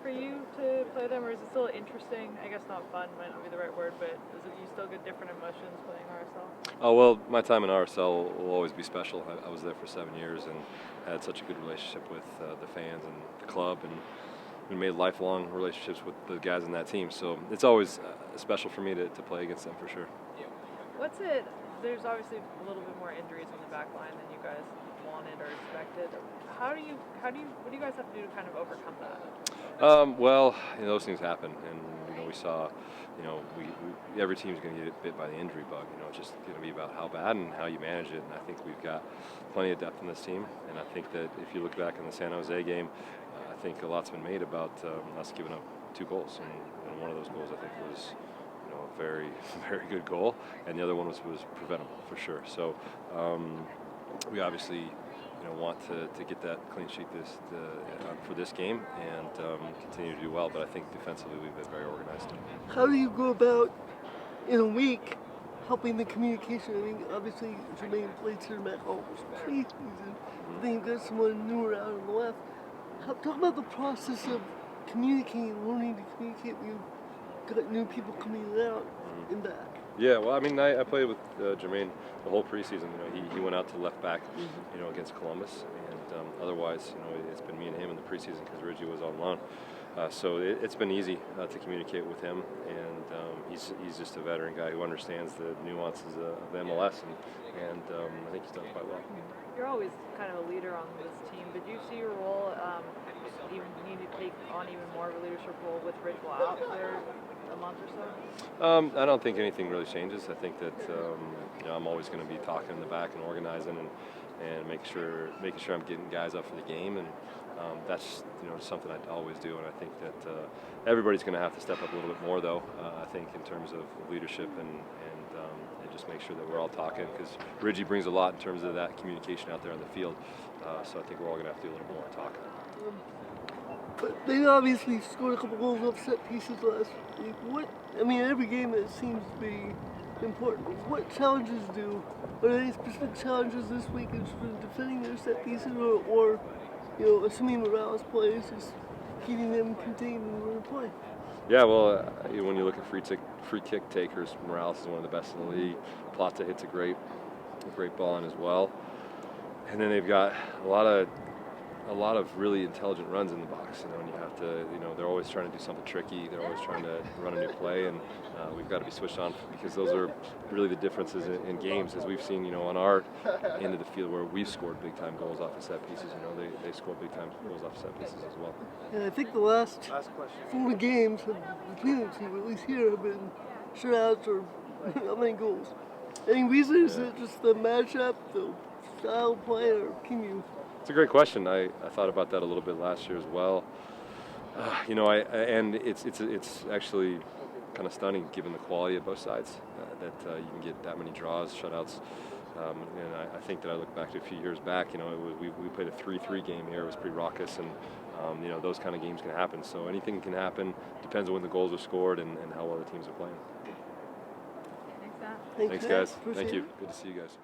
for you to play them, or is it still interesting? I guess not fun might not be the right word, but is it you still get different emotions playing RSL? Oh, well, my time in RSL will always be special. I was there for 7 years and had such a good relationship with the fans and the club, and we made lifelong relationships with the guys in that team. So it's always special for me to play against them for sure. What's it? There's obviously a little bit more injuries on the back line than you guys wanted or expected. What do you guys have to do to kind of overcome that? Well, those things happen, and we saw, every team's going to get bit by the injury bug. It's just going to be about how bad and how you manage it. And I think we've got plenty of depth in this team, and I think that if you look back in the San Jose game, I think a lot's been made about us giving up 2 goals, and one of those goals I think was a very, very good goal, and the other one was preventable for sure. So we obviously want to get that clean sheet for this game and continue to do well. But I think defensively we've been very organized. How do you go about in a week helping the communication? I mean, obviously Jermaine played center back all preseason. Then you've got someone newer out on the left. Talk about the process of communicating, learning to communicate when you've got new people coming in and out and back. Yeah, well, I mean, I played with Jermaine the whole preseason. He went out to left back, against Columbus, and otherwise, it's been me and him in the preseason because Reggie was on loan. So it's been easy to communicate with him, and he's just a veteran guy who understands the nuances of MLS, and I think he's done quite well. You're always kind of a leader on this team, but do you see your role even need to take on even more of a leadership role with Ridgewell out for a month or so? I don't think anything really changes. I think that I'm always going to be talking in the back and organizing and making sure I'm getting guys up for the game, and that's something I always do. And I think that everybody's going to have to step up a little bit more, though. I think in terms of leadership and just make sure that we're all talking, because Reggie brings a lot in terms of that communication out there on the field. So I think we're all going to have to do a little more talking. But they obviously scored a couple goals off set pieces last week. Every game it seems to be important. What challenges are there any specific challenges this week in defending their set pieces, or assuming Morales plays, just keeping them contained in the play? Yeah, well, when you look at free kick takers, Morales is one of the best in the league. Plata hits a great ball in as well, and then they've got a lot of really intelligent runs in the box, and you have to, they're always trying to do something tricky. They're always trying to run a new play, and we've got to be switched on, because those are really the differences in games, as we've seen, on our end of the field where we've scored big time goals off of set pieces. They score big time goals off of set pieces as well. And I think the last 4 games between the two, at least here, have been shutouts or how many goals? Any reason? Is it just the matchup, the style of play, or can you? It's a great question. I thought about that a little bit last year as well. And it's actually kind of stunning given the quality of both sides that you can get that many draws, shutouts. And I think that I look back to a few years back. We played a 3-3 game here. It was pretty raucous, and those kind of games can happen. So anything can happen. Depends on when the goals are scored and how well the teams are playing. Thanks, Nat. Thanks, guys. Thank you. Good to see you guys.